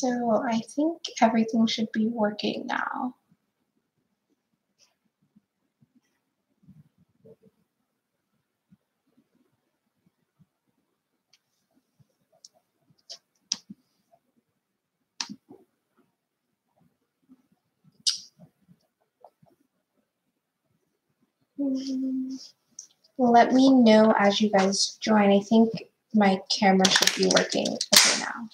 So I think everything should be working now. Let me know as you guys join. I think my camera should be working okay now.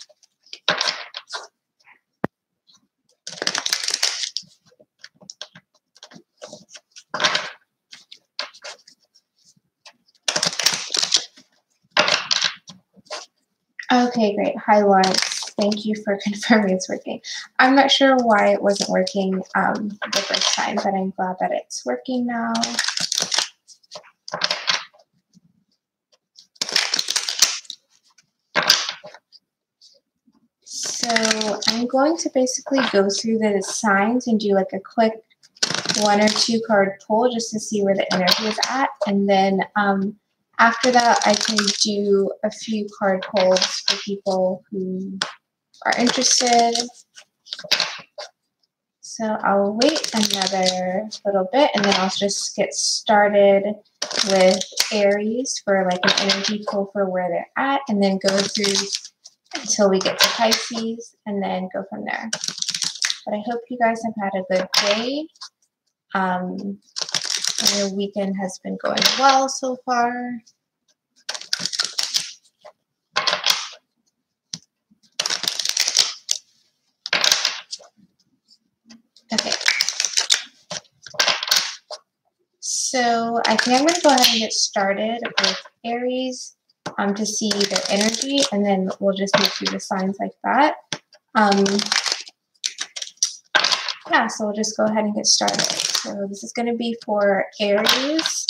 Okay, great. Hi, Lawrence. Thank you for confirming it's working. I'm not sure why it wasn't working the first time, but I'm glad that it's working now. So I'm going to basically go through the signs and do like a quick 1 or 2 card pull just to see where the energy is at. And then after that, I can do a few card pulls for people who are interested. So I'll wait another little bit and then I'll just get started with Aries for like an energy pull for where they're at, and then go through until we get to Pisces and then go from there. But I hope you guys have had a good day. Your weekend has been going well so far. Okay. So I think I'm going to go ahead and get started with Aries to see their energy, and then we'll just go through the signs like that. Yeah, so we'll just go ahead and get started. So this is going to be for Aries,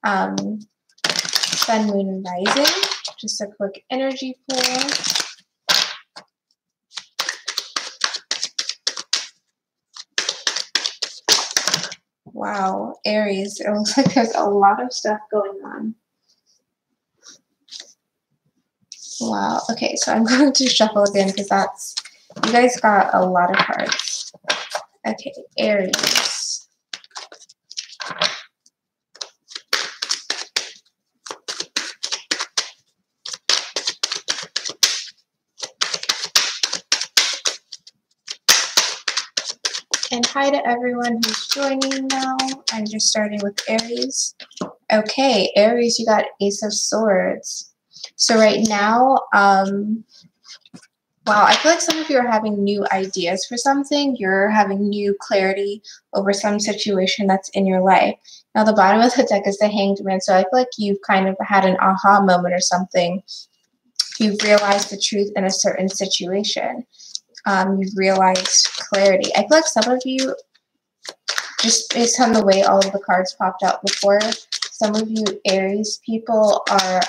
Sun, Moon, and Rising. Just a quick energy pull. Wow, Aries, it looks like there's a lot of stuff going on. Wow, okay, so I'm going to shuffle again because you guys got a lot of cards. Okay, Aries. And hi to everyone who's joining now. I'm just starting with Aries. Okay, Aries, you got Ace of Swords. So right now, wow, I feel like some of you are having new ideas for something. You're having new clarity over some situation that's in your life. Now, the bottom of the deck is the Hanged Man, so I feel like you've kind of had an aha moment or something. You've realized the truth in a certain situation. You've realized clarity. I feel like some of you, just based on the way all of the cards popped out before, some of you Aries people are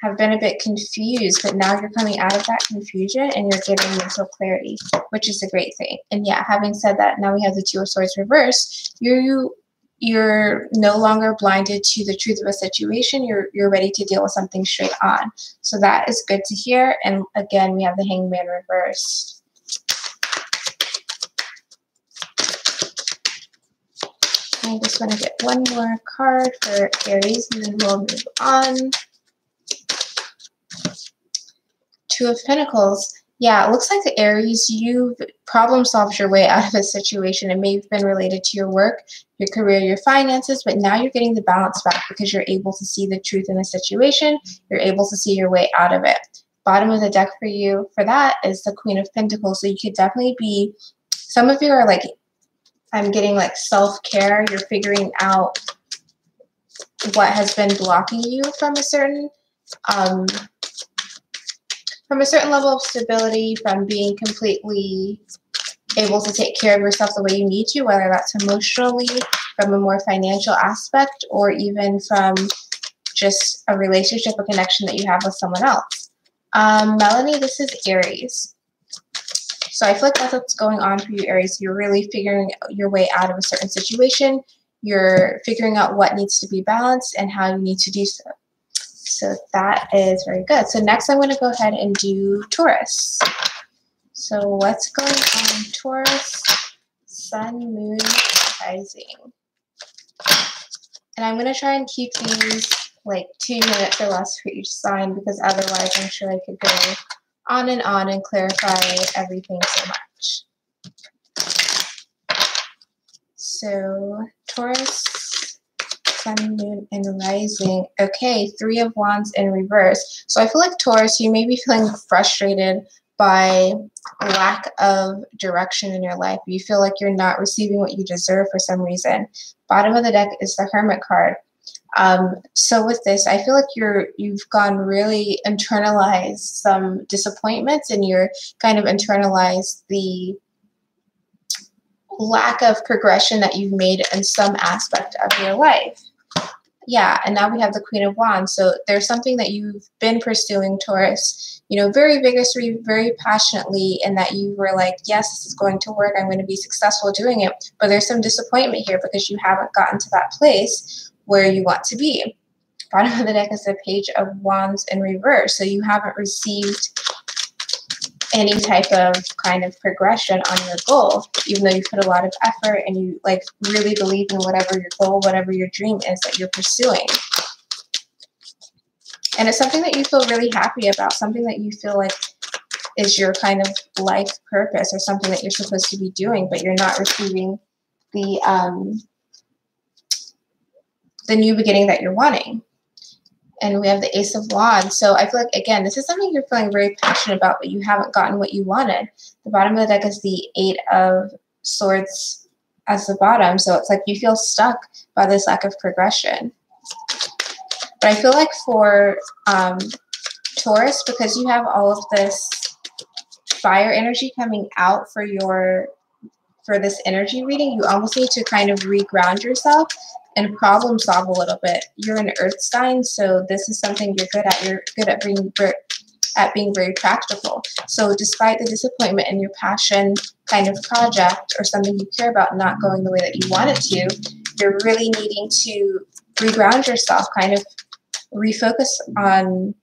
have been a bit confused, but now you're coming out of that confusion and you're getting mental clarity, which is a great thing. And yeah, having said that, now we have the Two of Swords reversed. You're no longer blinded to the truth of a situation. You're ready to deal with something straight on. So that is good to hear. And again, we have the Hanged Man reversed. I just want to get one more card for Aries and then we'll move on. Two of Pentacles. Yeah, it looks like the Aries, you've problem solved your way out of a situation. It may have been related to your work, your career, your finances, but now you're getting the balance back because you're able to see the truth in the situation. You're able to see your way out of it. Bottom of the deck for you for that is the Queen of Pentacles. So you could definitely be, some of you are like, I'm getting like self-care. You're figuring out what has been blocking you from a certain level of stability, from being completely able to take care of yourself the way you need to, whether that's emotionally, from a more financial aspect, or even from just a relationship, a connection that you have with someone else. Melanie, this is Aries. So I feel like that's what's going on for you, Aries. You're really figuring your way out of a certain situation. You're figuring out what needs to be balanced and how you need to do so. So that is very good. So next I'm going to go ahead and do Taurus. So what's going on, Taurus? Sun, Moon, Rising. And I'm going to try and keep these like 2 minutes or less for each sign, because otherwise I'm sure I could go on and clarify everything so much. So Taurus, Sun, Moon, and Rising. Okay, 3 of Wands in reverse. So I feel like Taurus, you may be feeling frustrated by lack of direction in your life. You feel like you're not receiving what you deserve for some reason. Bottom of the deck is the Hermit card. So with this, I feel like you've gone really internalized some disappointments, and you're kind of internalized the lack of progression that you've made in some aspect of your life. Yeah, and now we have the Queen of Wands. So there's something that you've been pursuing, Taurus, very vigorously, very passionately, and that you were like, yes, this is going to work. I'm going to be successful doing it. But there's some disappointment here because you haven't gotten to that place where you want to be. Bottom of the deck is the Page of Wands in reverse. So you haven't received any type of kind of progression on your goal, even though you put a lot of effort and you like really believe in whatever your goal, whatever your dream is that you're pursuing. And it's something that you feel really happy about, something that you feel like is your kind of life purpose, or something that you're supposed to be doing, but you're not receiving the new beginning that you're wanting. And we have the Ace of Wands. So I feel like, again, this is something you're feeling very passionate about, but you haven't gotten what you wanted. The bottom of the deck is the 8 of Swords as the bottom. So it's like you feel stuck by this lack of progression. But I feel like for Taurus, because you have all of this fire energy coming out for this energy reading, you almost need to kind of reground yourself and problem solve a little bit. You're an earth sign, so this is something you're good at. You're good at being very practical. So despite the disappointment in your passion kind of project or something you care about not going the way that you want it to, you're really needing to reground yourself, kind of refocus on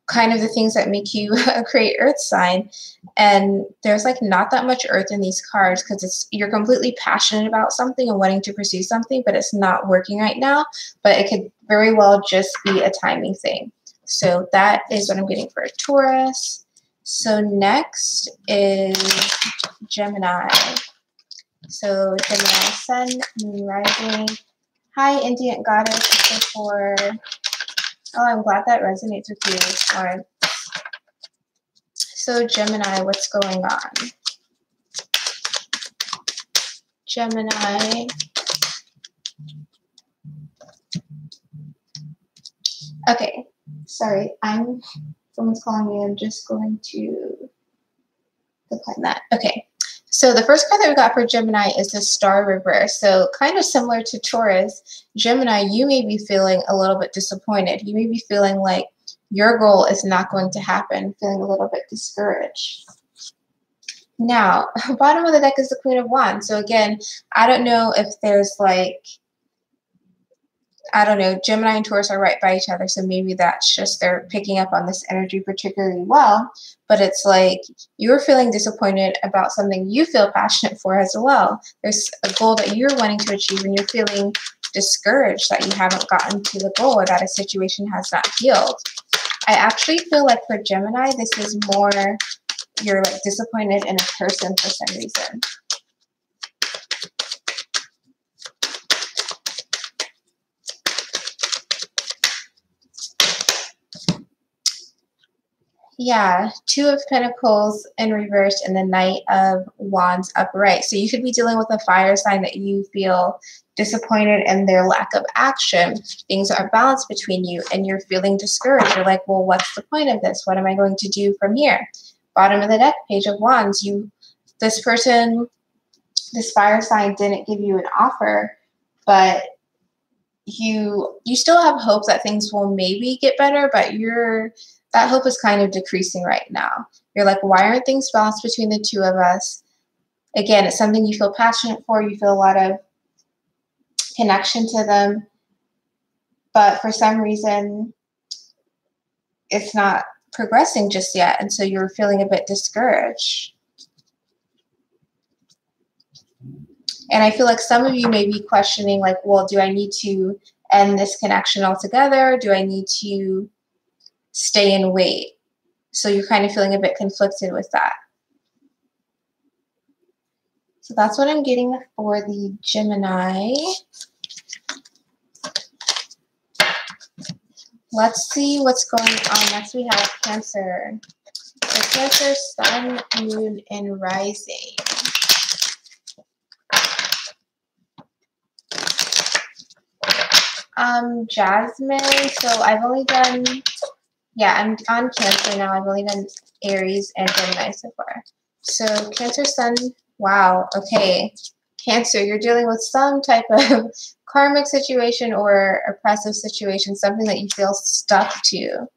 kind of the things that make you a great earth sign. And there's like not that much earth in these cards because you're completely passionate about something and wanting to pursue something, but it's not working right now. But it could very well just be a timing thing. So that is what I'm getting for a Taurus. So next is Gemini. So Gemini, Sun, Moon, Rising. Hi, Indian Goddess. Oh, I'm glad that resonates with you, Lauren. So Gemini, what's going on? Gemini. Okay, sorry, someone's calling me. I'm just going to decline that. Okay, so the first card that we got for Gemini is the Star reverse. So kind of similar to Taurus, Gemini, you may be feeling a little bit disappointed. You may be feeling like your goal is not going to happen, feeling a little bit discouraged. Now, bottom of the deck is the Queen of Wands. So again, I don't know if there's like, I don't know, Gemini and Taurus are right by each other, so maybe that's just they're picking up on this energy particularly well. But it's like you're feeling disappointed about something you feel passionate for as well. There's a goal that you're wanting to achieve, and you're feeling discouraged that you haven't gotten to the goal, or that a situation has not healed. I actually feel like for Gemini, this is more you're like disappointed in a person for some reason. Yeah, 2 of Pentacles in reverse and the Knight of Wands upright. So you could be dealing with a fire sign that you feel disappointed in their lack of action. Things aren't balanced between you and you're feeling discouraged. You're like, well, what's the point of this? What am I going to do from here? Bottom of the deck, Page of Wands. This person, this fire sign didn't give you an offer, but you still have hope that things will maybe get better, but that hope is kind of decreasing right now. You're like, why aren't things balanced between the two of us? Again, it's something you feel passionate for. You feel a lot of connection to them. But for some reason, it's not progressing just yet, and so you're feeling a bit discouraged. And I feel like some of you may be questioning, like, well, do I need to end this connection altogether? Do I need to stay and wait? So you're kind of feeling a bit conflicted with that. So that's what I'm getting for the Gemini. Let's see what's going on. Next we have Cancer. So Cancer, Sun, Moon, and Rising. Jasmine, so I've only done, I'm on Cancer now. I've only done Aries and Gemini so far. So Cancer, Sun, wow, okay. Cancer, you're dealing with some type of karmic situation or oppressive situation, something that you feel stuck to.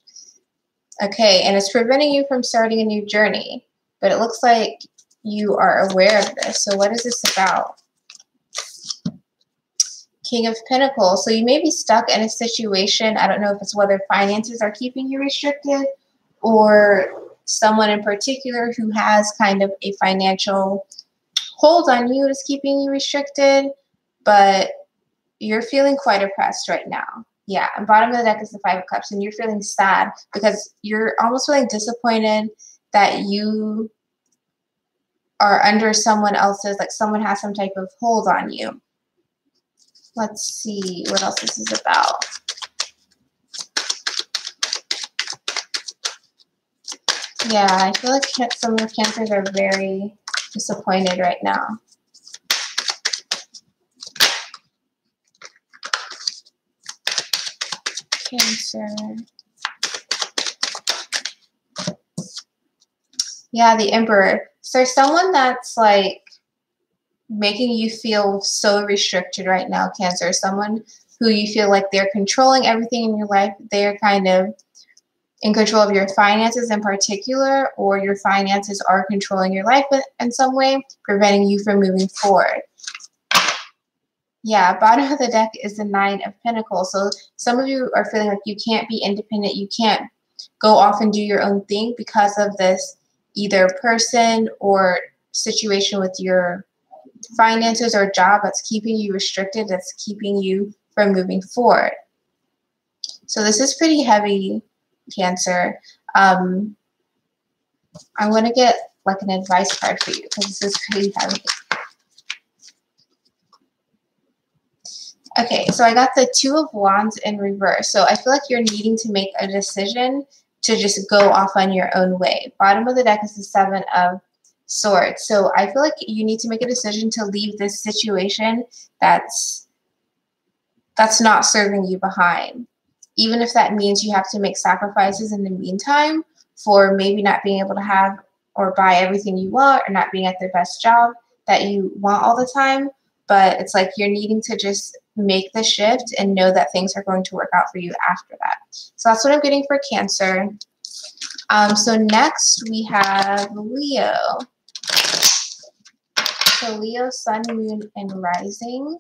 Okay, and it's preventing you from starting a new journey. But it looks like you are aware of this. So what is this about? King of Pentacles. So you may be stuck in a situation. I don't know if it's whether finances are keeping you restricted or someone in particular who has kind of a financial hold on you is keeping you restricted, but you're feeling quite oppressed right now. Yeah, and bottom of the deck is the Five of Cups, and you're feeling sad because you're almost feeling disappointed that you are under someone else's, like someone has some type of hold on you. Let's see what else this is about. Yeah, I feel like some of your Cancers are very disappointed right now. Cancer. Yeah, the Emperor. So there's someone that's like making you feel so restricted right now, Cancer. Someone who you feel like they're controlling everything in your life. They're kind of in control of your finances in particular, or your finances are controlling your life in some way, preventing you from moving forward. Yeah, bottom of the deck is the Nine of Pentacles. So some of you are feeling like you can't be independent. You can't go off and do your own thing because of this either person or situation with your finances or job that's keeping you restricted, that's keeping you from moving forward. So this is pretty heavy, Cancer. I want to get like an advice card for you because this is pretty heavy. Okay, so I got the Two of Wands in reverse. So I feel like you're needing to make a decision to just go off on your own way. Bottom of the deck is the Seven of Swords. So I feel like you need to make a decision to leave this situation that's not serving you behind. Even if that means you have to make sacrifices in the meantime for maybe not being able to have or buy everything you want or not being at the best job that you want all the time. But it's like you're needing to just make the shift and know that things are going to work out for you after that. So that's what I'm getting for Cancer. So next we have Leo. So Leo, Sun, Moon, and Rising.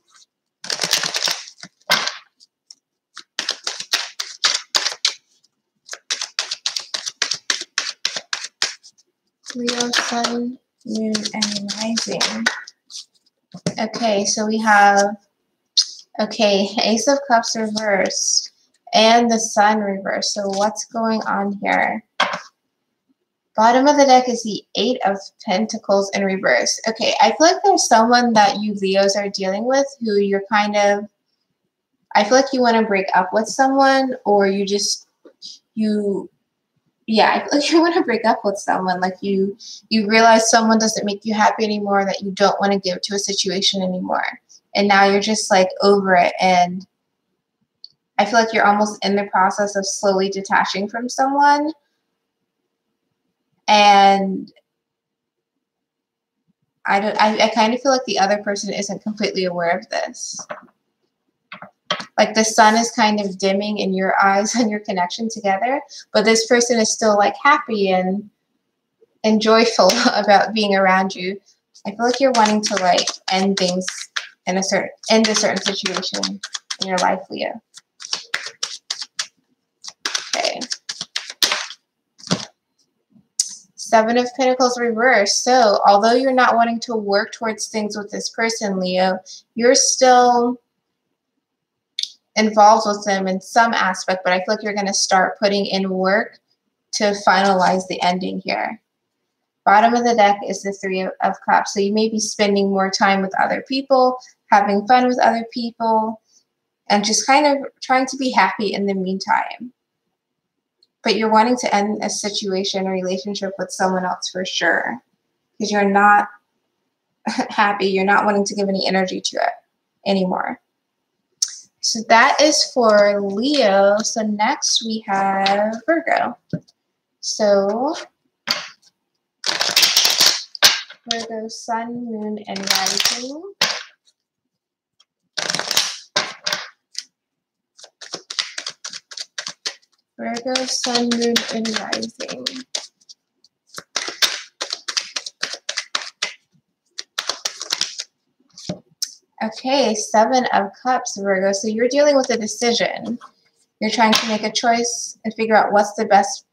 Leo, Sun, Moon, and Rising. Okay, so we have, Ace of Cups reversed and the Sun reversed. So what's going on here? Bottom of the deck is the Eight of Pentacles in reverse. Okay, I feel like there's someone that you Leos are dealing with who you're kind of, I feel like you want to break up with someone, or I feel like you want to break up with someone. Like you realize someone doesn't make you happy anymore, that you don't want to give to a situation anymore. And now you're just like over it. And I feel like you're almost in the process of slowly detaching from someone. And I kind of feel like the other person isn't completely aware of this. Like the sun is kind of dimming in your eyes and your connection together, but this person is still like happy and joyful about being around you. I feel like you're wanting to like end things in a certain situation in your life, Leo. Okay. Seven of Pentacles reversed. So although you're not wanting to work towards things with this person, Leo, you're still involved with them in some aspect, but I feel like you're going to start putting in work to finalize the ending here. Bottom of the deck is the Three of Cups. So you may be spending more time with other people, having fun with other people, and just kind of trying to be happy in the meantime. But you're wanting to end a situation, a relationship with someone else for sure, because you're not happy. You're not wanting to give any energy to it anymore. So that is for Leo. So next we have Virgo. So Virgo, Sun, Moon, and Rising. Virgo, Sun, Moon, and Rising. Okay, Seven of Cups, Virgo. So you're dealing with a decision. You're trying to make a choice and figure out what's the best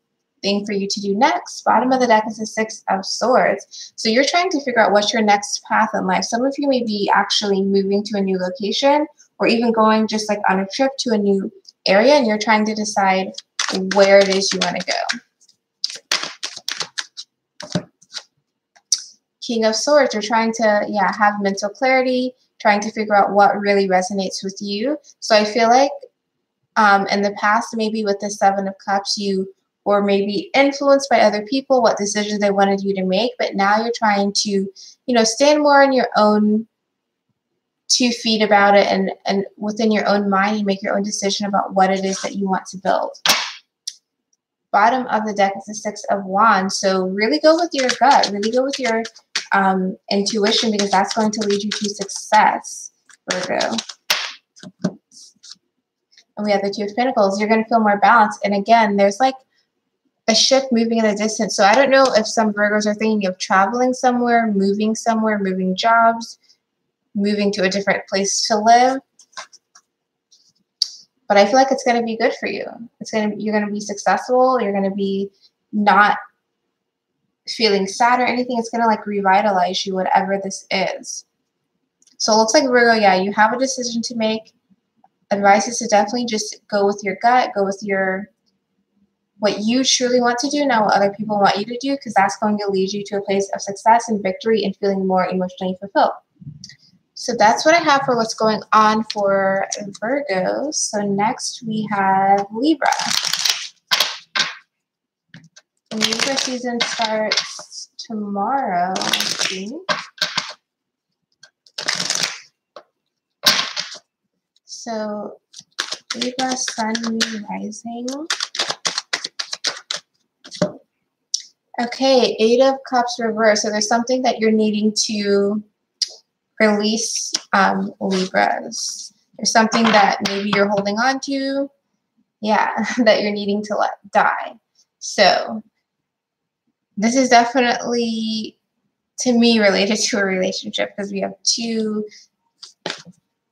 thing for you to do next. Bottom of the deck is the Six of Swords. So you're trying to figure out what's your next path in life. Some of you may be actually moving to a new location or even going just like on a trip to a new area, and you're trying to decide where it is you want to go. King of Swords, you're trying to, have mental clarity, trying to figure out what really resonates with you. So I feel like in the past, maybe with the Seven of Cups, you were maybe influenced by other people, what decisions they wanted you to make, but now you're trying to, stand more on your own 2 feet about it and within your own mind, you make your own decision about what it is that you want to build. Bottom of the deck is the Six of Wands. So really go with your gut, really go with your intuition, because that's going to lead you to success, Virgo. And we have the Two of Pentacles. You're going to feel more balanced. And again, there's like a ship moving in the distance. So I don't know if some Virgos are thinking of traveling somewhere, moving jobs, moving to a different place to live. But I feel like it's going to be good for you. You're going to be successful. You're going to be not feeling sad or anything. It's going to like revitalize you, whatever this is. So it looks like Virgo, you have a decision to make. Advice is to definitely just go with your gut, go with what you truly want to do, not what other people want you to do, because that's going to lead you to a place of success and victory and feeling more emotionally fulfilled. So that's what I have for what's going on for Virgo. So next we have Libra. And Libra season starts tomorrow, I think. So Libra, Sun, Moon, Rising. Okay, Eight of Cups reverse. So there's something that you're needing to release, Libras. There's something that maybe you're holding on to, that you're needing to let die. So this is definitely, to me, related to a relationship, because we have 2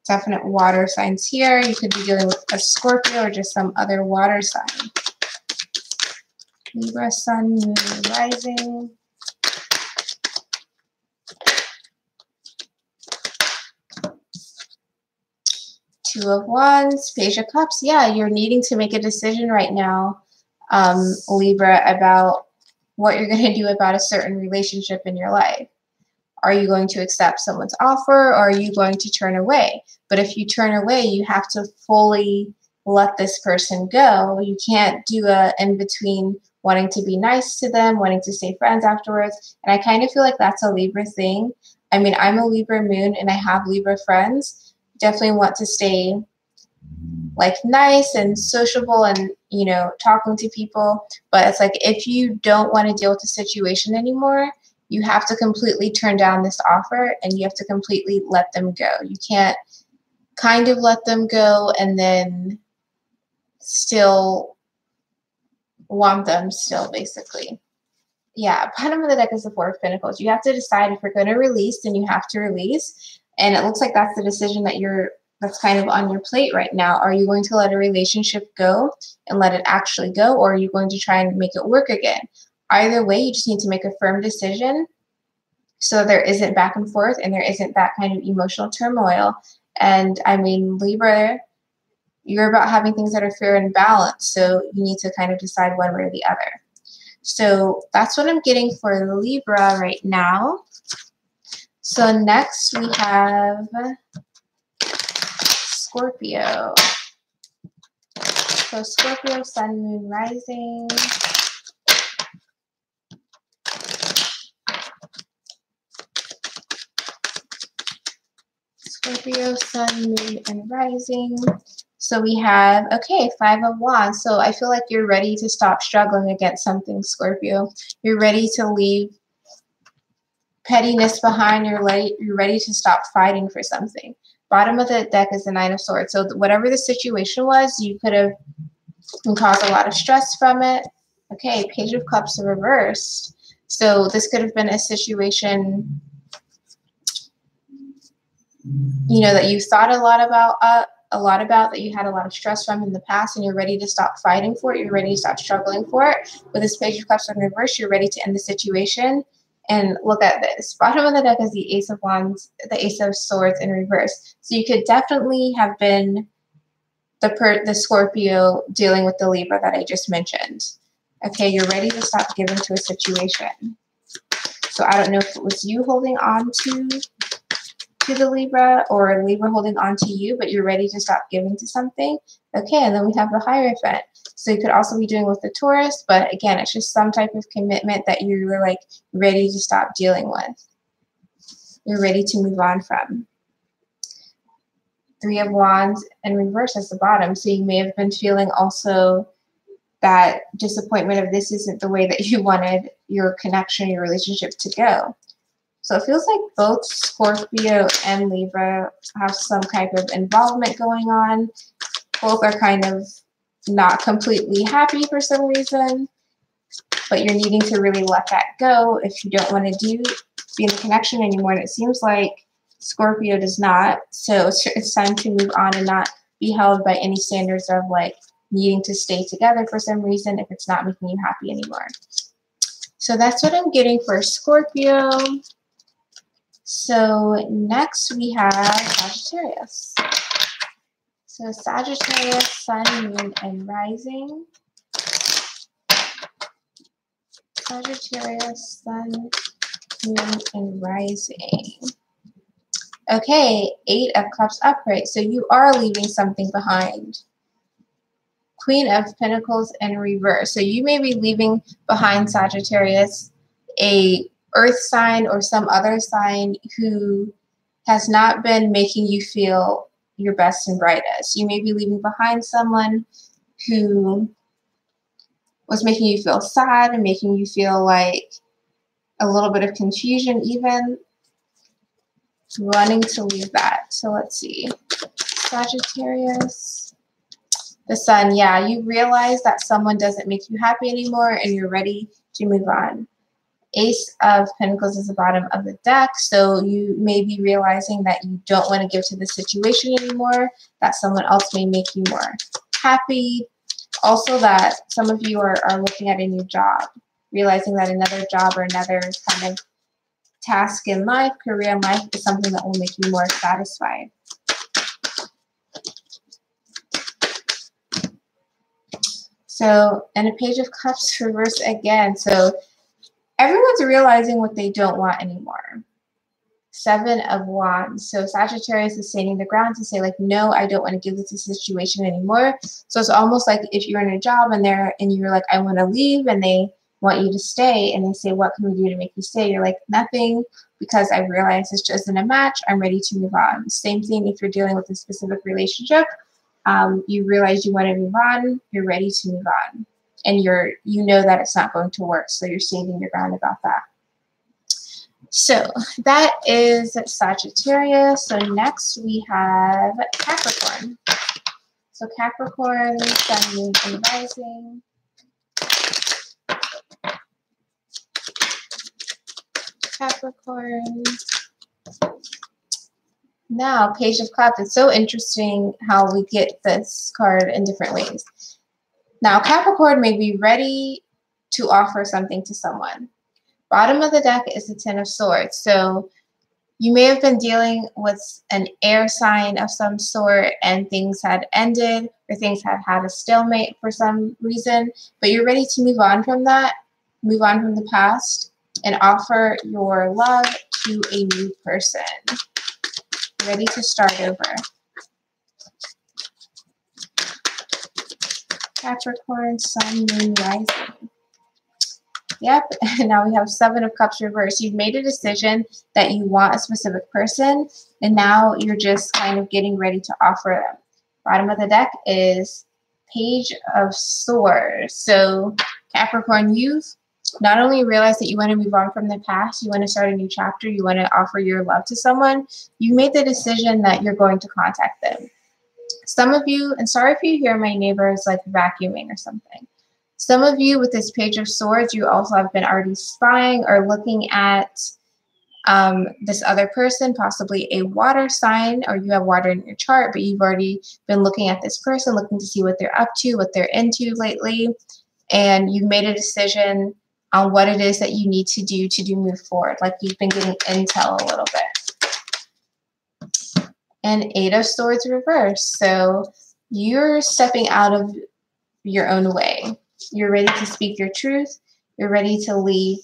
definite water signs here. You could be dealing with a Scorpio or just some other water sign. Libra, Sun, Moon, Rising. Two of Wands, Page of Cups. You're needing to make a decision right now, Libra, about what you're going to do about a certain relationship in your life. Are you going to accept someone's offer, or are you going to turn away? But if you turn away, you have to fully let this person go. You can't do a in-between, wanting to be nice to them, wanting to stay friends afterwards. And I kind of feel like that's a Libra thing. I mean, I'm a Libra moon and I have Libra friends. Definitely want to stay like nice and sociable and, talking to people. But it's like, if you don't want to deal with the situation anymore, you have to completely turn down this offer and you have to completely let them go. You can't kind of let them go and then still want them still, basically. Bottom of the deck is the Four of Pentacles. You have to decide if you're going to release, then you have to release. And it looks like that's the decision that's kind of on your plate right now. Are you going to let a relationship go and let it actually go? Or are you going to try and make it work again? either way, you just need to make a firm decision so there isn't back and forth and there isn't that kind of emotional turmoil. And I mean, Libra, you're about having things that are fair and balanced, so you need to kind of decide one way or the other. So that's what I'm getting for Libra right now. So next we have Scorpio. So Scorpio, Sun, Moon, Rising. Scorpio, Sun, Moon, and Rising. So we have, okay, 5 of Wands. So I feel like you're ready to stop struggling against something, Scorpio. You're ready to leave pettiness behind. You're ready to stop fighting for something. Bottom of the deck is the Nine of Swords. So whatever the situation was, you could have caused a lot of stress from it. Okay, Page of Cups reversed. So this could have been a situation, you know, that you thought a lot about, that you had a lot of stress from in the past, and you're ready to stop fighting for it. You're ready to stop struggling for it. With this Page of Cups in reverse, you're ready to end the situation. And look at this. Bottom of the deck is the Ace of Wands, the Ace of Swords in reverse. So you could definitely have been the Scorpio dealing with the Libra that I just mentioned. Okay, you're ready to stop giving to a situation. So I don't know if it was you holding on to the Libra or Libra holding on to you, but you're ready to stop giving to something. Okay, and then we have the Hierophant. So you could also be doing with the Taurus, but again, it's just some type of commitment that you're like ready to stop dealing with. You're ready to move on from. 3 of Wands in reverse at the bottom. So you may have been feeling also that disappointment of this isn't the way that you wanted your connection, your relationship to go. So it feels like both Scorpio and Libra have some type of involvement going on. Both are kind of not completely happy for some reason, but you're needing to really let that go if you don't want to be in the connection anymore. And it seems like Scorpio does not. So it's time to move on and not be held by any standards of like needing to stay together for some reason if it's not making you happy anymore. So that's what I'm getting for Scorpio. So next we have Sagittarius. So Sagittarius, Sun, Moon, and Rising. Sagittarius, Sun, Moon, and Rising. Okay, 8 of Cups upright. So you are leaving something behind. Queen of Pentacles in reverse. So you may be leaving behind, Sagittarius, a earth sign or some other sign who has not been making you feel your best and brightest. You may be leaving behind someone who was making you feel sad and making you feel like a little bit of confusion even. Wanting to leave that. So let's see. Sagittarius. The Sun. Yeah, you realize that someone doesn't make you happy anymore and you're ready to move on. Ace of Pentacles is the bottom of the deck. So you may be realizing that you don't want to give to the situation anymore, that someone else may make you more happy. Also that some of you are looking at a new job, realizing that another job or another kind of task in life, career in life is something that will make you more satisfied. So, and a Page of Cups reverse again. So everyone's realizing what they don't want anymore. 7 of Wands. So Sagittarius is standing the ground to say like, no, I don't want to give this a situation anymore. So it's almost like if you're in a job and you're like, I want to leave, and they want you to stay, and they say, what can we do to make you stay? You're like, nothing, because I realize this just isn't a match. I'm ready to move on. Same thing if you're dealing with a specific relationship. You realize you want to move on. You're ready to move on, and you know that it's not going to work. So you're standing your ground about that. So that is Sagittarius. So next we have Capricorn. So Capricorn, Sun, Moon, and Rising. Capricorn. Now, Page of Cups. It's so interesting how we get this card in different ways. Now, Capricorn may be ready to offer something to someone. Bottom of the deck is the Ten of Swords. So you may have been dealing with an air sign of some sort and things had ended or things had had a stalemate for some reason, but you're ready to move on from that, move on from the past, and offer your love to a new person. Ready to start over. Capricorn, Sun, Moon, Rising. Yep, and now we have Seven of Cups reversed. You've made a decision that you want a specific person, and now you're just kind of getting ready to offer them. Bottom of the deck is Page of Swords. So Capricorn, you've not only realized that you want to move on from the past, you want to start a new chapter, you want to offer your love to someone, you made the decision that you're going to contact them. Some of you, and sorry if you hear my neighbors like vacuuming or something. Some of you with this Page of Swords, you also have been already spying or looking at this other person, possibly a water sign, or you have water in your chart, but you've already been looking at this person, looking to see what they're up to, what they're into lately, and you've made a decision on what it is that you need to do move forward, like you've been getting intel a little bit. And Eight of Swords reversed. So you're stepping out of your own way. You're ready to speak your truth. You're ready to leave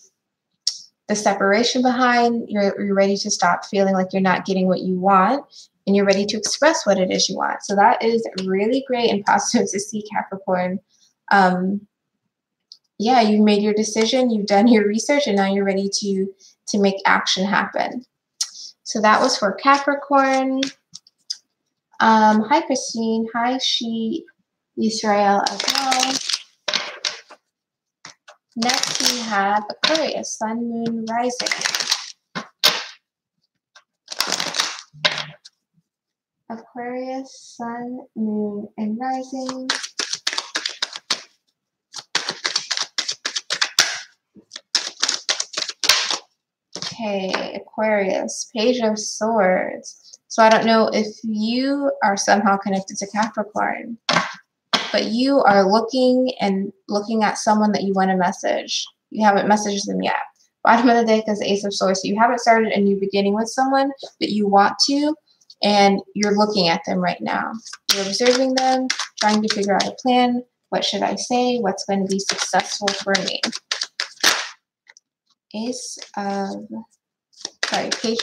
the separation behind. You're ready to stop feeling like you're not getting what you want, and you're ready to express what it is you want. So that is really great and positive to see, Capricorn. Yeah, you made your decision, you've done your research, and now you're ready to make action happen. So that was for Capricorn. Hi, Christine. Hi, Israel as well. Next, we have Aquarius, Sun, Moon, Rising. Aquarius, Sun, Moon, and Rising. Okay, Aquarius, Page of Swords. So I don't know if you are somehow connected to Capricorn, but you are looking at someone that you want to message. You haven't messaged them yet. Bottom of the deck is the Ace of Swords. So you haven't started a new beginning with someone, but you want to, and you're looking at them right now. You're observing them, trying to figure out a plan. What should I say? What's going to be successful for me? Page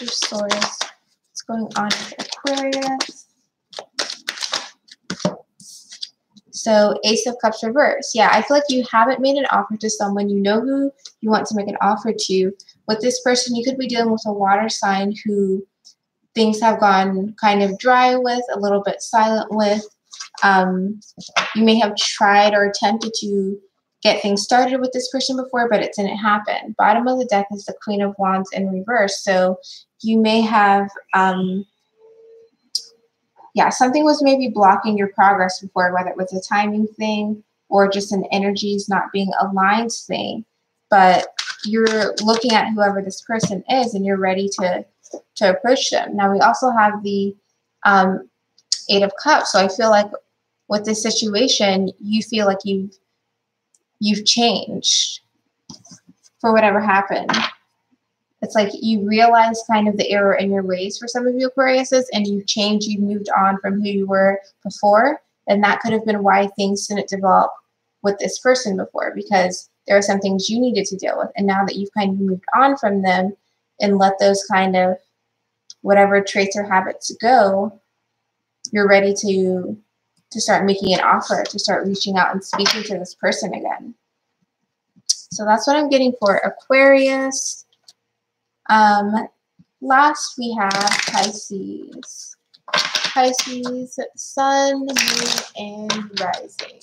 of Swords. What's going on with Aquarius? So Ace of Cups reverse. Yeah, I feel like you haven't made an offer to someone. You know who you want to make an offer to. With this person, you could be dealing with a water sign who things have gone kind of dry with, a little bit silent with. You may have tried or attempted to get things started with this person before, but it didn't happen. Bottom of the deck is the Queen of Wands in reverse. So you may have... something was maybe blocking your progress before, whether it was a timing thing or just an energies not being aligned thing. But you're looking at whoever this person is and you're ready to approach them. Now we also have the Eight of Cups. So I feel like with this situation, you feel like you've changed for whatever happened. It's like you realize kind of the error in your ways for some of you Aquariuses, and you've changed, you've moved on from who you were before. And that could have been why things didn't develop with this person before, because there are some things you needed to deal with. And now that you've kind of moved on from them and let those kind of whatever traits or habits go, you're ready to start making an offer, to start reaching out and speaking to this person again. So that's what I'm getting for Aquarius. Last we have Pisces. Pisces, Sun, Moon, and Rising.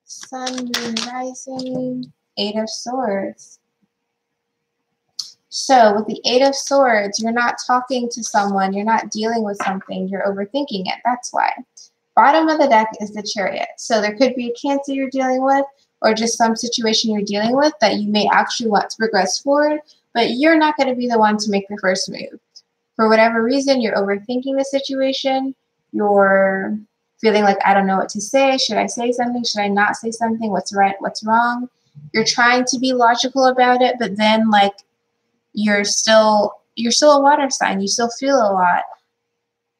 Sun, Moon, Rising, Eight of Swords. So with the Eight of Swords, you're not talking to someone, you're not dealing with something, you're overthinking it. That's why. Bottom of the deck is the Chariot. So there could be a Cancer you're dealing with, or just some situation you're dealing with that you may actually want to progress forward, but you're not going to be the one to make the first move. For whatever reason, you're overthinking the situation, You're feeling like, I don't know what to say. Should I say something? Should I not say something? What's right? What's wrong? You're trying to be logical about it, but then like you're still a water sign. You still feel a lot,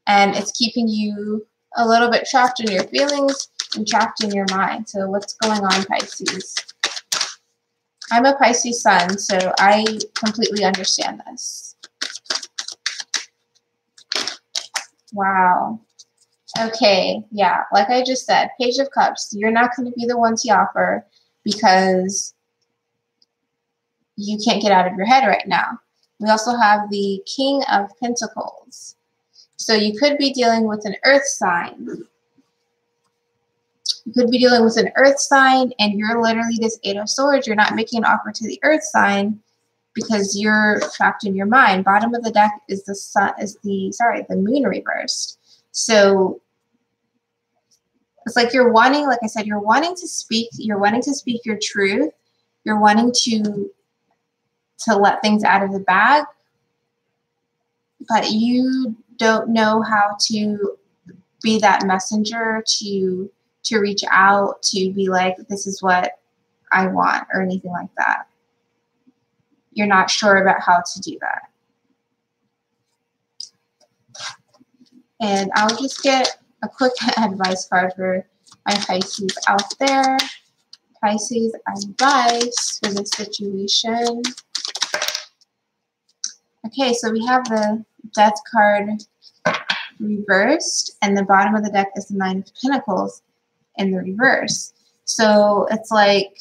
and it's keeping you a little bit trapped in your feelings and trapped in your mind. So what's going on, Pisces? I'm a Pisces sun, so I completely understand this. Wow. Okay, yeah, like I just said, Page of Cups, you're not going to be the one to offer because you can't get out of your head right now. We also have the King of Pentacles. So you could be dealing with an earth sign. You could be dealing with an earth sign, and you're literally this Eight of Swords. You're not making an offer to the earth sign because you're trapped in your mind. Bottom of the deck is the sun, the moon reversed. So it's like you're wanting, like I said, you're wanting to speak your truth. You're wanting to let things out of the bag, but you don't know how to be that messenger to reach out, to be like, this is what I want, or anything like that. You're not sure about how to do that. And I'll just get a quick advice card for my Pisces out there. Pisces, advice for this situation. Okay, so we have the Death card reversed, and the bottom of the deck is the Nine of Pentacles in the reverse. So it's like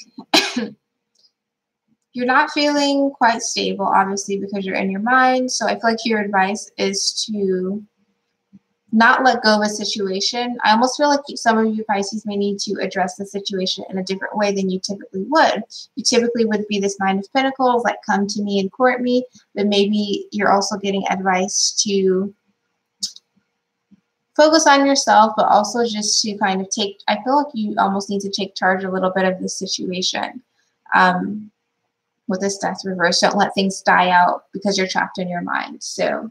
you're not feeling quite stable, obviously, because you're in your mind. So I feel like your advice is to not let go of a situation. I almost feel like some of you Pisces may need to address the situation in a different way than you typically would. You typically would be this Nine of Pentacles, like come to me and court me, but maybe you're also getting advice to focus on yourself, but also just to kind of I feel like you almost need to take charge a little bit of this situation. With this Death reverse, don't let things die out because you're trapped in your mind. So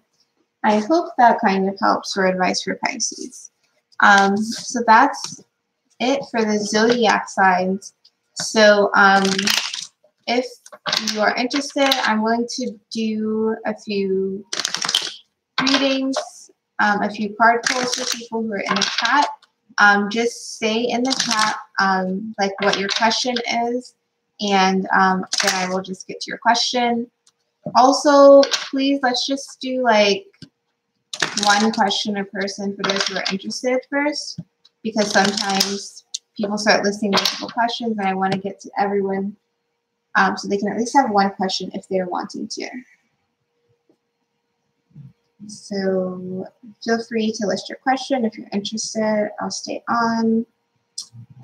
I hope that kind of helps for advice for Pisces. So that's it for the zodiac signs. So if you are interested, I'm willing to do a few readings, a few card pulls for people who are in the chat. Just say in the chat like what your question is, and then I will just get to your question. Also, please, let's just do like one question a person for those who are interested first, because sometimes people start listing multiple questions and I want to get to everyone so they can at least have one question if they're wanting to. So feel free to list your question if you're interested. I'll stay on.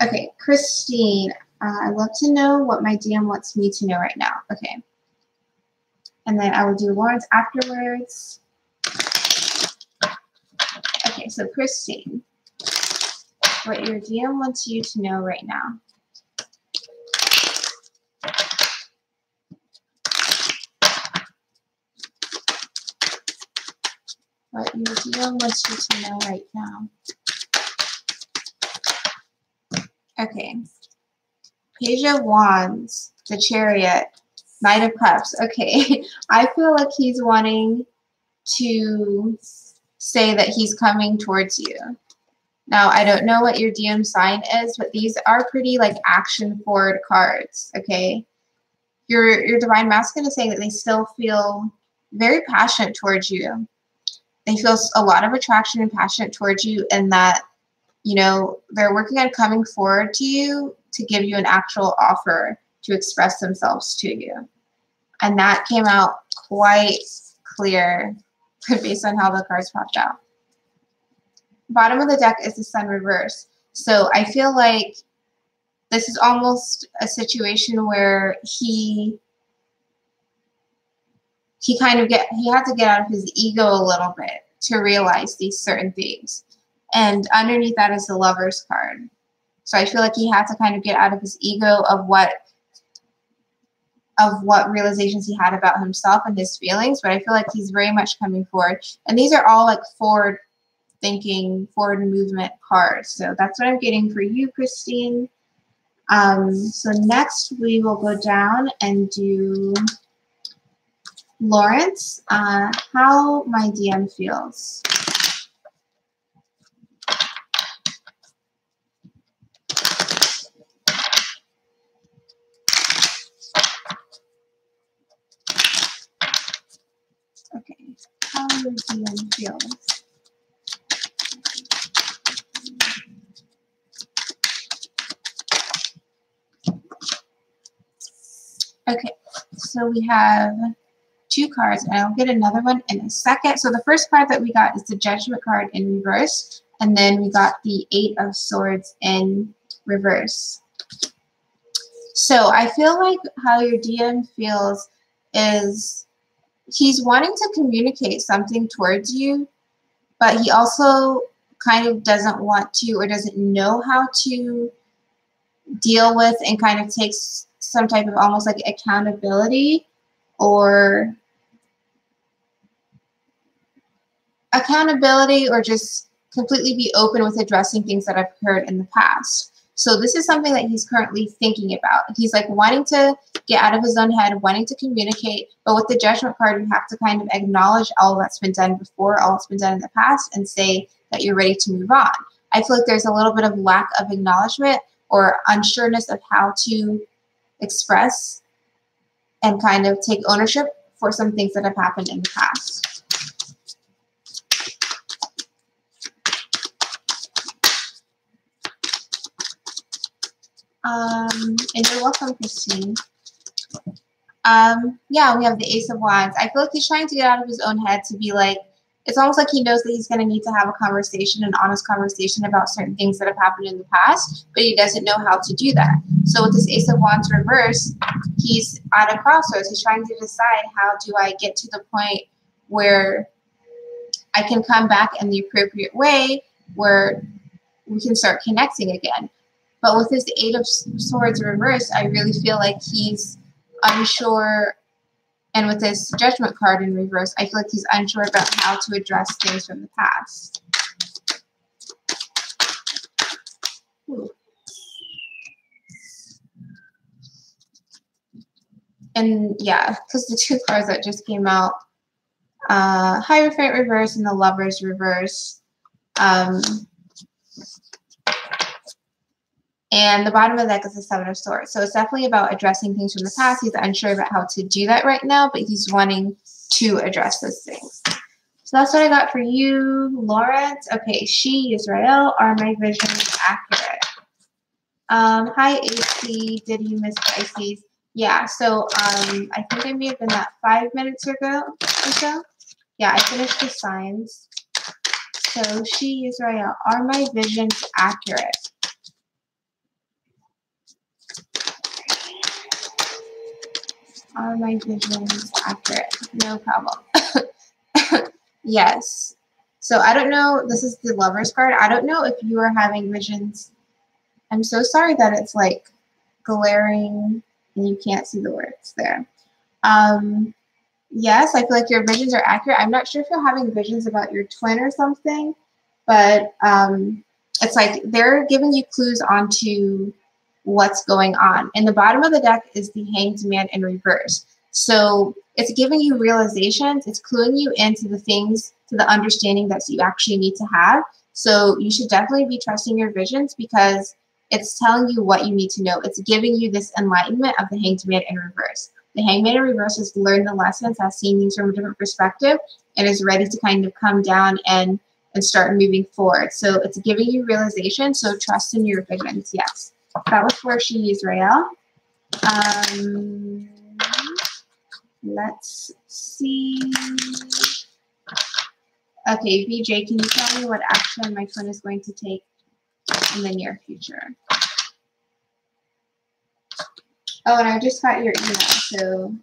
Okay, Christine, I'd love to know what my DM wants me to know right now. Okay. And then I will do Lawrence afterwards. Okay, so Christine, what your DM wants you to know right now. What your DM wants you to know right now. Okay. Page of Wands, the Chariot, Knight of Cups. Okay, I feel like he's wanting to say that he's coming towards you. Now, I don't know what your DM sign is, but these are pretty like action forward cards, okay? Your Divine Masculine is saying that they still feel very passionate towards you. They feel a lot of attraction and passion towards you, and that, you know, they're working on coming forward to you to give you an actual offer to express themselves to you. And that came out quite clear based on how the cards popped out. Bottom of the deck is the Sun reverse. So I feel like this is almost a situation where he had to get out of his ego a little bit to realize these certain things. And underneath that is the Lover's card. So I feel like he had to kind of get out of his ego of what realizations he had about himself and his feelings. But I feel like he's very much coming forward. And these are all like forward thinking, forward movement card. So that's what I'm getting for you, Christine. So next we will go down and do Lawrence, how my DM feels. Okay, how your DM feels. Okay, so we have 2 cards, and I'll get another one in a second. So the first card that we got is the Judgment card in reverse, and then we got the 8 of Swords in reverse. So I feel like how your DM feels is he's wanting to communicate something towards you, but he also kind of doesn't want to or doesn't know how to deal with and kind of takes some type of almost like accountability or just completely be open with addressing things that I've heard in the past. So this is something that he's currently thinking about. He's like wanting to get out of his own head, wanting to communicate, but with the Judgment card, you have to kind of acknowledge all that's been done before, all that's been done in the past, and say that you're ready to move on. I feel like there's a little bit of lack of acknowledgement or unsureness of how to express and kind of take ownership for some things that have happened in the past. And you're welcome, Christine. Yeah, we have the Ace of Wands. I feel like he's trying to get out of his own head to be like, it's almost like he knows that he's going to need to have a conversation, an honest conversation about certain things that have happened in the past, but he doesn't know how to do that. So with this Ace of Wands reverse, he's at a crossroads. He's trying to decide, how do I get to the point where I can come back in the appropriate way where we can start connecting again. But with this 8 of Swords reverse, I really feel like he's unsure. And with this Judgment card in reverse, I feel like he's unsure about how to address things from the past. Ooh. And yeah, because the 2 cards that just came out, Hierophant reverse and the Lovers reverse. And the bottom of the deck is the 7 of Swords. So it's definitely about addressing things from the past. He's unsure about how to do that right now, but he's wanting to address those things. So that's what I got for you, Lawrence. Okay, She, Israel, are my visions accurate? Hi, AC. Did you miss Pisces? Yeah, so I think I may have been that 5 minutes ago or so. Yeah, I finished the signs. So She, Israel, are my visions accurate? Are my visions accurate? No problem. Yes. So I don't know. This is the Lovers card. I don't know if you are having visions. I'm so sorry that it's like glaring and you can't see the words there. Yes, I feel like your visions are accurate. I'm not sure if you're having visions about your twin or something, but it's like they're giving you clues onto what's going on. And the bottom of the deck is the Hanged Man in reverse. So it's giving you realizations. It's cluing you into the things, to the understanding that you actually need to have. So you should definitely be trusting your visions because it's telling you what you need to know. It's giving you this enlightenment of the Hanged Man in reverse. The Hanged Man in reverse has learned the lessons, has seen things from a different perspective, and is ready to kind of come down and start moving forward. So it's giving you realization. So trust in your visions. Yes. That was for She, Israel. Let's see. Okay, BJ, can you tell me what action my twin is going to take in the near future? Oh, and I just got your email, so.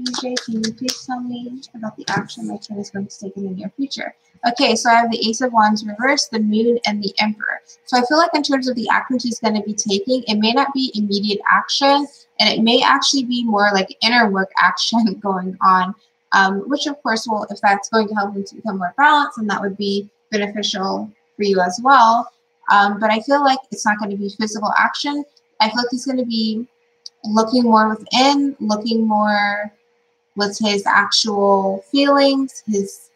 BJ, can you please tell me about the action my twin is going to take in the near future? Okay, so I have the Ace of Wands reversed, the Moon, and the Emperor. So I feel like in terms of the action he's going to be taking, it may not be immediate action, and it may actually be more like inner work action going on, which of course will, if that's going to help him to become more balanced, then that would be beneficial for you as well. But I feel like it's not going to be physical action. I feel like he's going to be looking more within, looking more with his actual feelings, his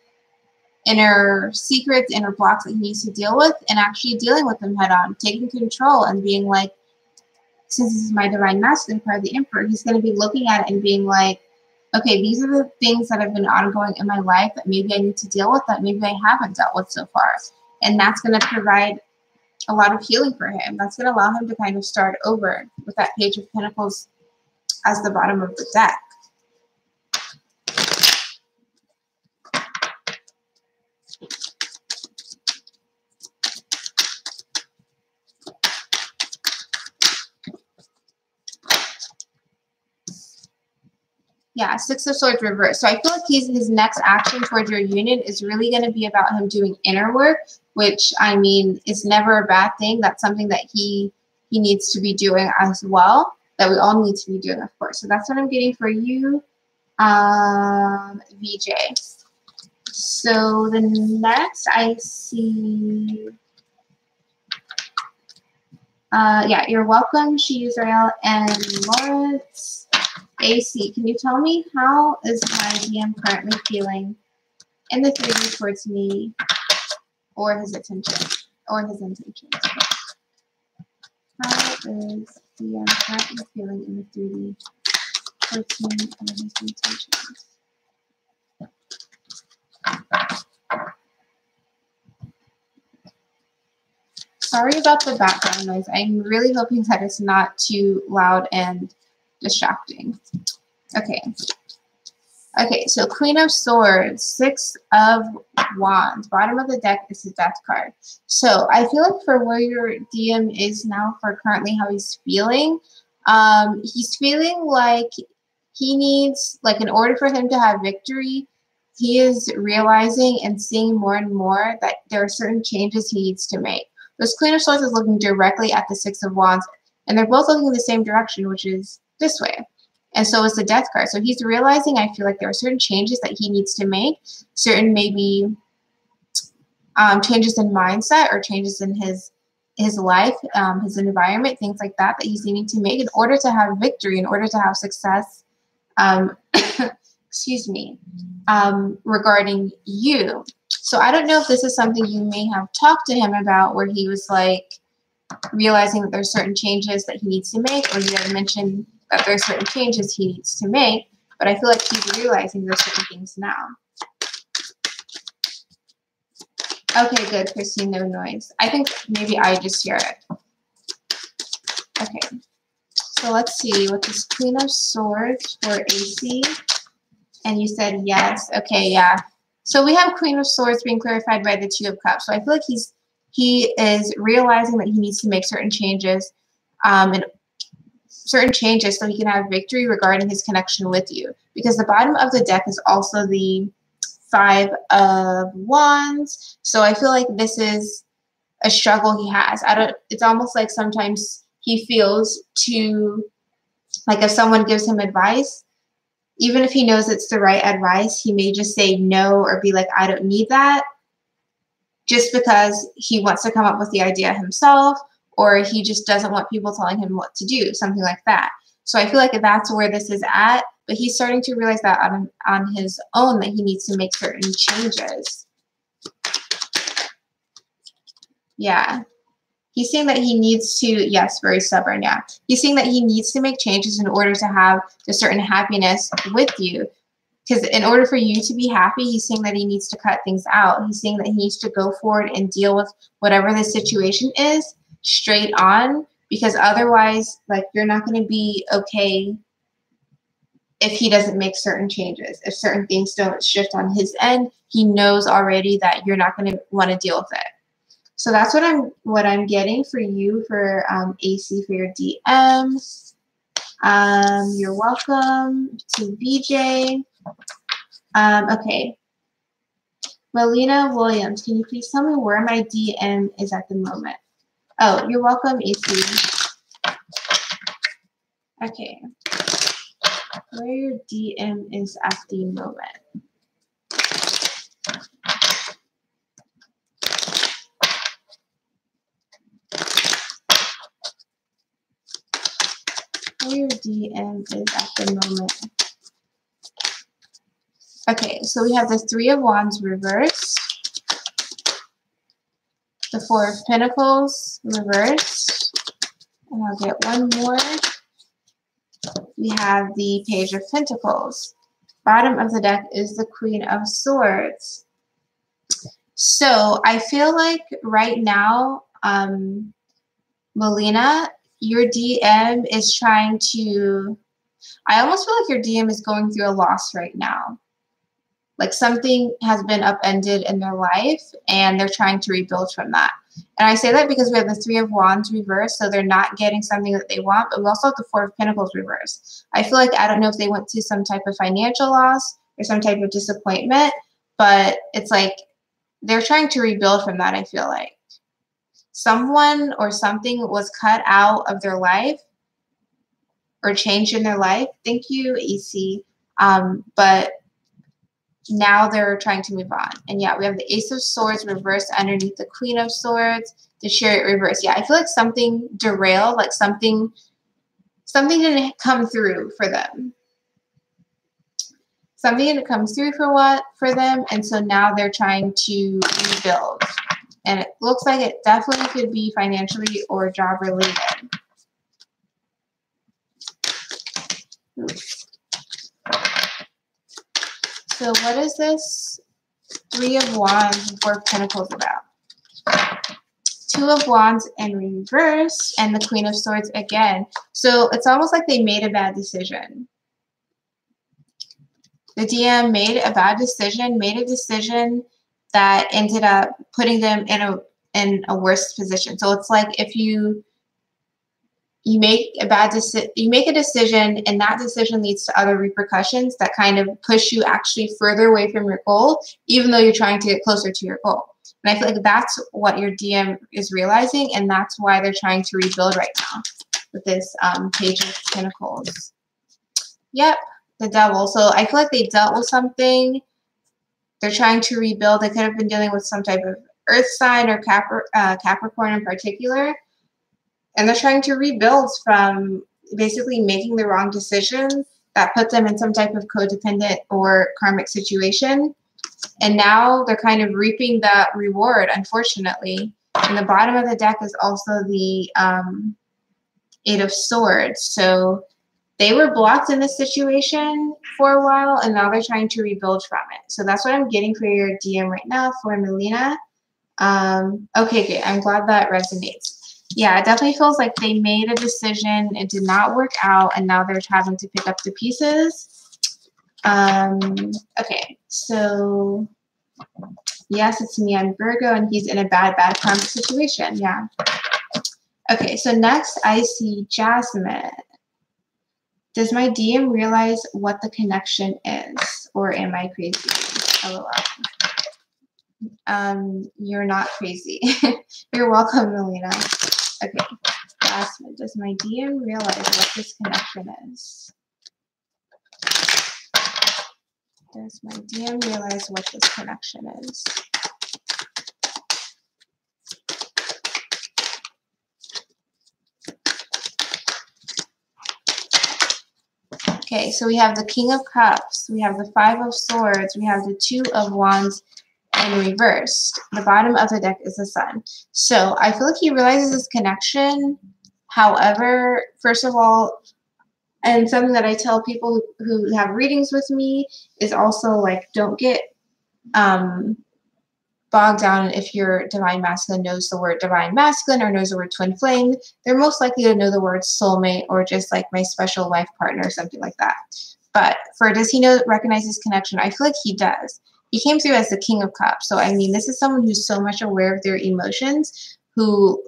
inner secrets, inner blocks that he needs to deal with, and actually dealing with them head on, taking control and being like, since this is my divine masculine card, the Emperor, he's going to be looking at it and being like, okay, these are the things that have been ongoing in my life that maybe I need to deal with, that maybe I haven't dealt with so far. And that's going to provide a lot of healing for him. That's going to allow him to kind of start over with that Page of Pentacles as the bottom of the deck. Yeah, Six of Swords reversed. So I feel like his next action towards your union is really going to be about him doing inner work, which, I mean, is never a bad thing. That's something that he needs to be doing as well, that we all need to be doing, of course. So that's what I'm getting for you, VJ. So the next I see, yeah, you're welcome, She, Israel, and Lawrence. AC, can you tell me how is my DM currently feeling in the 3D towards me or his attention or his intentions? How is DM currently feeling in the 3D towards me or his intentions? Sorry about the background noise. I'm really hoping that it's not too loud and distracting. Okay. Okay, so Queen of Swords, Six of Wands. Bottom of the deck is the Death card. So I feel like for where your DM is now, for currently how he's feeling like he needs, like, in order for him to have victory, he is realizing and seeing more and more that there are certain changes he needs to make. This Queen of Swords is looking directly at the Six of Wands, and they're both looking in the same direction, which is this way. And so is the Death card. So he's realizing, I feel like there are certain changes that he needs to make, certain maybe changes in mindset or changes in his life, his environment, things like that, that he's needing to make in order to have victory, in order to have success, excuse me, regarding you. So I don't know if this is something you may have talked to him about, where he was like realizing that there's certain changes that he needs to make, or you had mentioned that there's certain changes he needs to make, but I feel like he's realizing there's certain things now. Okay, good, Christine, no noise. I think maybe I just hear it. Okay, so let's see what this Queen of Swords for AC, and you said yes. Okay, yeah. So we have Queen of Swords being clarified by the Two of Cups. So I feel like he is realizing that he needs to make certain changes, so he can have victory regarding his connection with you. Because the bottom of the deck is also the Five of Wands. So I feel like this is a struggle he has. It's almost like sometimes he feels like if someone gives him advice, even if he knows it's the right advice, he may just say no or be like, I don't need that, just because he wants to come up with the idea himself, or he just doesn't want people telling him what to do, something like that. So I feel like that's where this is at, but he's starting to realize that on his own, that he needs to make certain changes. Yeah. He's saying that he needs to, yes, very stubborn, yeah. He's saying that he needs to make changes in order to have a certain happiness with you. Because in order for you to be happy, he's saying that he needs to cut things out. He's saying that he needs to go forward and deal with whatever the situation is straight on, because otherwise, like, you're not going to be okay if he doesn't make certain changes. If certain things don't shift on his end, he knows already that you're not going to want to deal with it. So that's what I'm getting for you for AC for your DM. You're welcome to VJ. Okay. Melina Williams, can you please tell me where my DM is at the moment? Oh, you're welcome, AC. Okay. Where your DM is at the moment. Where your DM is at the moment. Okay, so we have the Three of Wands reversed, the Four of Pentacles reversed, and I'll get one more. We have the Page of Pentacles. Bottom of the deck is the Queen of Swords. So I feel like right now, Melina, your DM is trying to, I almost feel like your DM is going through a loss right now. Like something has been upended in their life and they're trying to rebuild from that. And I say that because we have the Three of Wands reversed, so they're not getting something that they want, but we also have the Four of Pentacles reversed. I feel like, I don't know if they went through some type of financial loss or some type of disappointment, but it's like they're trying to rebuild from that, I feel like. Someone or something was cut out of their life or changed in their life. Thank you, EC. But now they're trying to move on. And yeah, we have the Ace of Swords reversed underneath the Queen of Swords, the Chariot reversed. Yeah, I feel like something derailed, like something didn't come through for them. Something didn't come through for them, and so now they're trying to rebuild. And it looks like it definitely could be financially or job related. So what is this Three of Wands and Four of Pentacles about? Two of Wands in reverse and the Queen of Swords again. So it's almost like they made a bad decision. The DM made a bad decision, made a decision that ended up putting them in a worse position. So it's like if you make a decision and that decision leads to other repercussions that kind of push you actually further away from your goal, even though you're trying to get closer to your goal. And I feel like that's what your DM is realizing, and that's why they're trying to rebuild right now with this Page of Pentacles. Yep, the Devil. So I feel like they dealt with something. They're trying to rebuild. They could have been dealing with some type of earth sign or Capricorn in particular. And they're trying to rebuild from basically making the wrong decision that put them in some type of codependent or karmic situation. And now they're kind of reaping that reward, unfortunately. And the bottom of the deck is also the Eight of Swords. So they were blocked in this situation for a while, and now they're trying to rebuild from it. So that's what I'm getting for your DM right now for Melina. Okay, good. I'm glad that resonates. Yeah, it definitely feels like they made a decision, it did not work out, and now they're having to pick up the pieces. Okay, so yes, it's me, I'm Virgo, and he's in a bad karmic situation, yeah. Okay, so next I see Jasmine. Does my DM realize what the connection is, or am I crazy? LOL. You're not crazy. You're welcome, Melina. Okay, Jasmine, does my DM realize what this connection is? Does my DM realize what this connection is? Okay, so we have the King of Cups, we have the Five of Swords, we have the Two of Wands in reverse. The bottom of the deck is the Sun. So I feel like he realizes this connection. However, first of all, and something that I tell people who have readings with me is also like, don't get bogged down if your divine masculine knows the word divine masculine or knows the word twin flame. They're most likely to know the word soulmate or just like my special life partner or something like that. But does he recognize this connection? I feel like he does. He came through as the King of Cups. So, I mean, this is someone who's so much aware of their emotions, who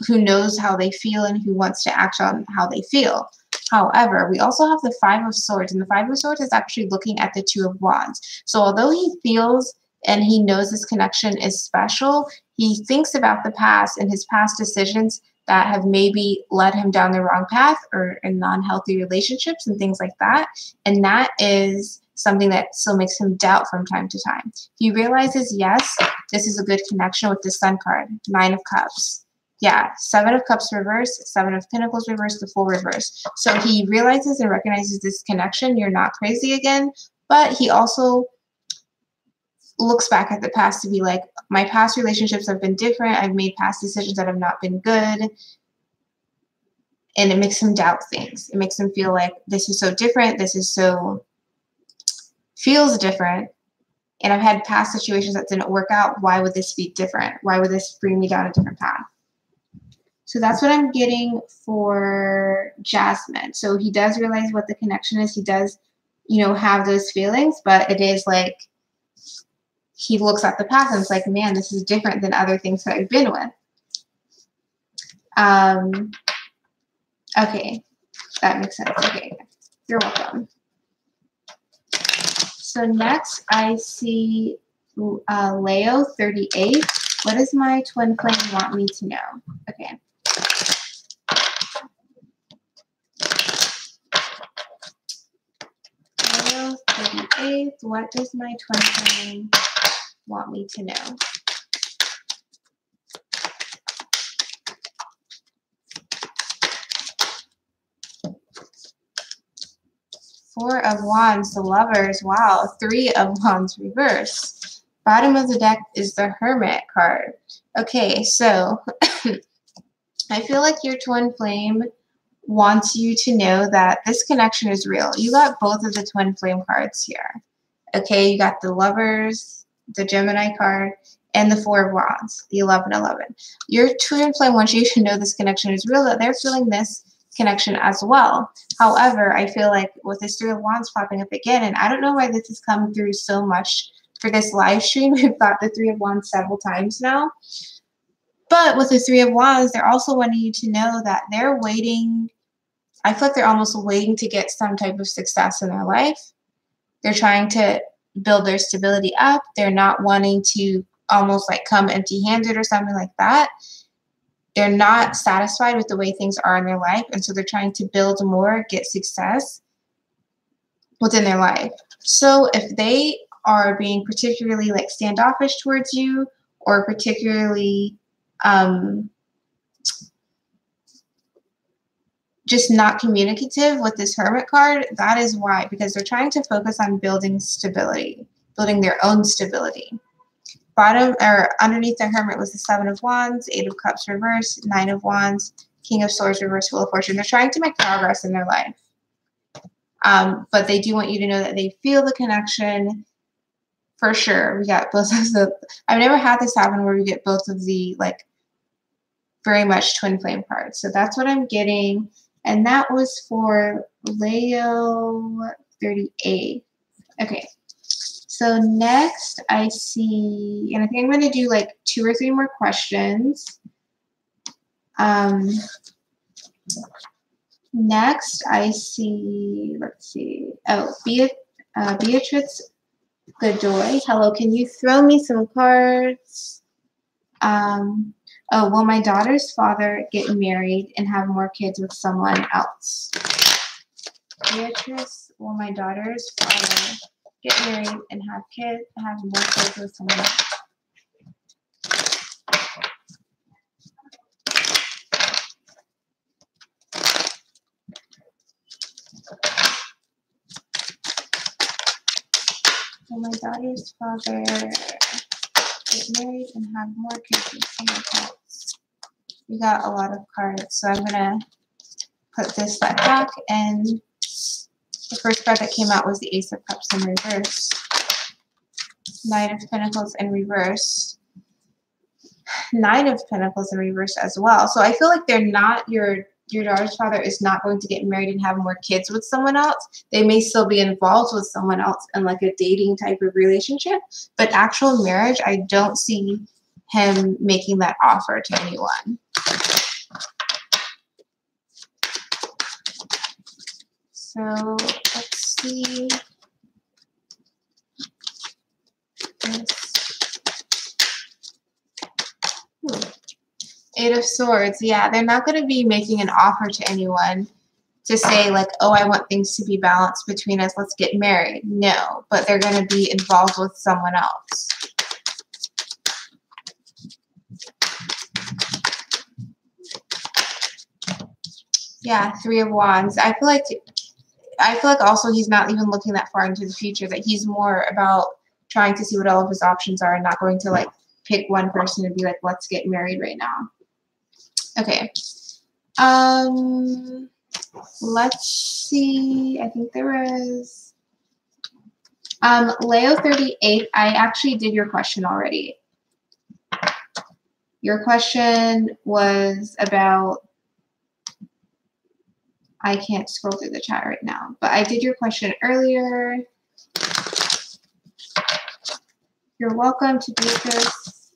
knows how they feel and who wants to act on how they feel. However, we also have the Five of Swords, and the Five of Swords is actually looking at the Two of Wands. So although he feels and he knows this connection is special. He thinks about the past and his past decisions that have maybe led him down the wrong path or in non-healthy relationships and things like that. And that is something that still makes him doubt from time to time. He realizes, yes, this is a good connection with the Sun card, 9 of Cups. Yeah, 7 of Cups reverse, 7 of Pentacles reverse, the Fool reverse. So he realizes and recognizes this connection. You're not crazy again, but he also looks back at the past to be like, my past relationships have been different. I've made past decisions that have not been good. And it makes him doubt things. It makes him feel like this is so different. This is so, feels different. And I've had past situations that didn't work out. Why would this be different? Why would this bring me down a different path? So that's what I'm getting for Jasmine. So he does realize what the connection is. He does, have those feelings, but it is like, he looks at the past and it's like, man, this is different than other things that I've been with. Okay, that makes sense. Okay, you're welcome. So next I see Leo 38. What does my twin flame want me to know? Okay. Leo 38, what does my twin flame want me to know? Four of Wands, the Lovers. Wow, 3 of Wands reverse. Bottom of the deck is the Hermit card. Okay, so I feel like your twin flame wants you to know that this connection is real. You got both of the twin flame cards here. Okay, you got the Lovers, the Gemini card, and the 4 of Wands, the 1111. Your twin flame wants you to know this connection is real, that they're feeling this connection as well. However, I feel like with this 3 of Wands popping up again, and I don't know why this has come through so much for this live stream. We've got the 3 of Wands several times now. But with the 3 of Wands, they're also wanting you to know that they're waiting. I feel like they're almost waiting to get some type of success in their life. They're trying to build their stability up. They're not wanting to almost like come empty-handed or something like that. They're not satisfied with the way things are in their life, and so they're trying to build more, get success within their life. So if they are being particularly like standoffish towards you, or particularly just not communicative with this Hermit card, that is why, because they're trying to focus on building stability, building their own stability. Bottom or underneath the Hermit was the 7 of Wands, 8 of Cups reverse, 9 of Wands, King of Swords reverse, Wheel of Fortune. They're trying to make progress in their life. But they do want you to know that they feel the connection for sure. We got both of the, I've never had this happen where we get both of the like very much twin flame cards. So that's what I'm getting. And that was for Leo 38. Okay. So next I see, and I think I'm going to do like 2 or 3 more questions. Next I see, let's see, oh, Beatrice Godoy. Hello, can you throw me some cards? Oh, will my daughter's father get married and have more kids with someone else? Beatrice, will my daughter's father get married and have more kids with someone else? Will my daughter's father get married and have more kids with someone else? We got a lot of cards, so I'm gonna put this back, and the first card that came out was the Ace of Cups in reverse, 9 of Pentacles in reverse, 9 of Pentacles in reverse as well. So I feel like they're not, your daughter's father is not going to get married and have more kids with someone else. They may still be involved with someone else in like a dating type of relationship, but actual marriage, I don't see him making that offer to anyone. So let's see this of Swords. Yeah, they're not going to be making an offer to anyone to say like, oh, I want things to be balanced between us. Let's get married. No, but they're going to be involved with someone else. Yeah, Three of Wands. I feel like also he's not even looking that far into the future, that he's more about trying to see what all of his options are and not going to like pick one person and be like, let's get married right now. Okay. Let's see. I think there was Leo 38. I actually did your question already. Your question was about, I can't scroll through the chat right now, but I did your question earlier. You're welcome to Beatrice.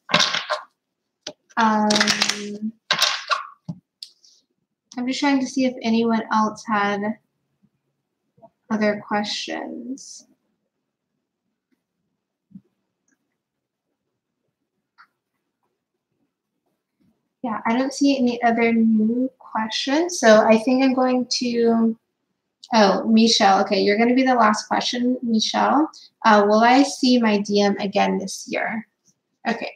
I'm just trying to see if anyone else had other questions. Yeah, I don't see any other new questions. So I think I'm going to, oh, Michelle. Okay, you're going to be the last question, Michelle. Will I see my DM again this year? Okay.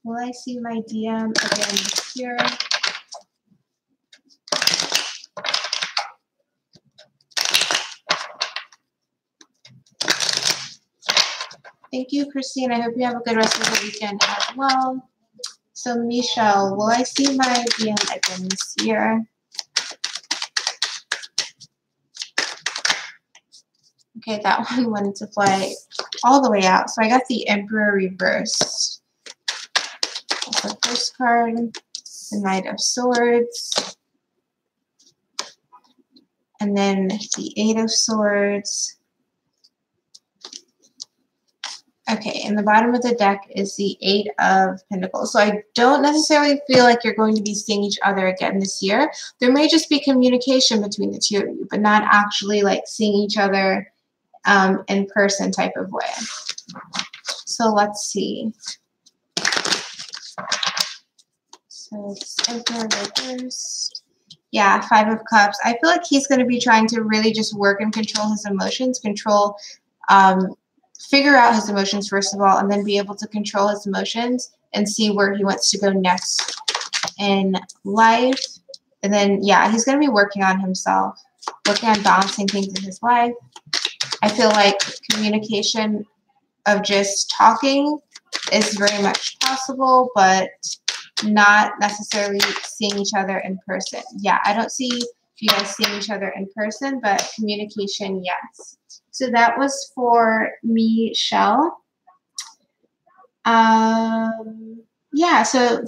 Will I see my DM again this year? Thank you, Christine. I hope you have a good rest of the weekend as well. So, Michelle, will I see my DM again this year? Okay, that one wanted to fly all the way out. So I got the Emperor reversed. That's the first card, the Knight of Swords. And then the Eight of Swords. Okay, and the bottom of the deck is the Eight of Pentacles. So I don't necessarily feel like you're going to be seeing each other again this year. There may just be communication between the two of you, but not actually like seeing each other in person type of way. So let's see. So it's Emperor reversed. Yeah, Five of Cups. I feel like he's going to be trying to really just work and control his emotions, figure out his emotions first of all, and then be able to control his emotions and see where he wants to go next in life. And then, yeah, he's going to be working on himself, working on balancing things in his life. I feel like communication of just talking is very much possible, but not necessarily seeing each other in person. Yeah, I don't see you guys seeing each other in person, but communication, yes. So that was for Michelle. Yeah, so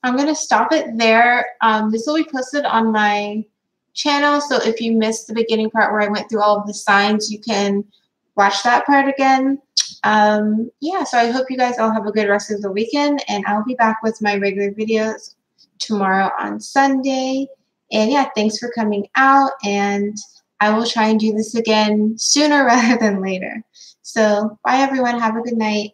I'm going to stop it there. This will be posted on my channel, so if you missed the beginning part where I went through all of the signs, you can watch that part again. Yeah, so I hope you guys all have a good rest of the weekend, and I'll be back with my regular videos tomorrow on Sunday. And yeah, thanks for coming out, and I will try and do this again sooner rather than later. So bye everyone, have a good night.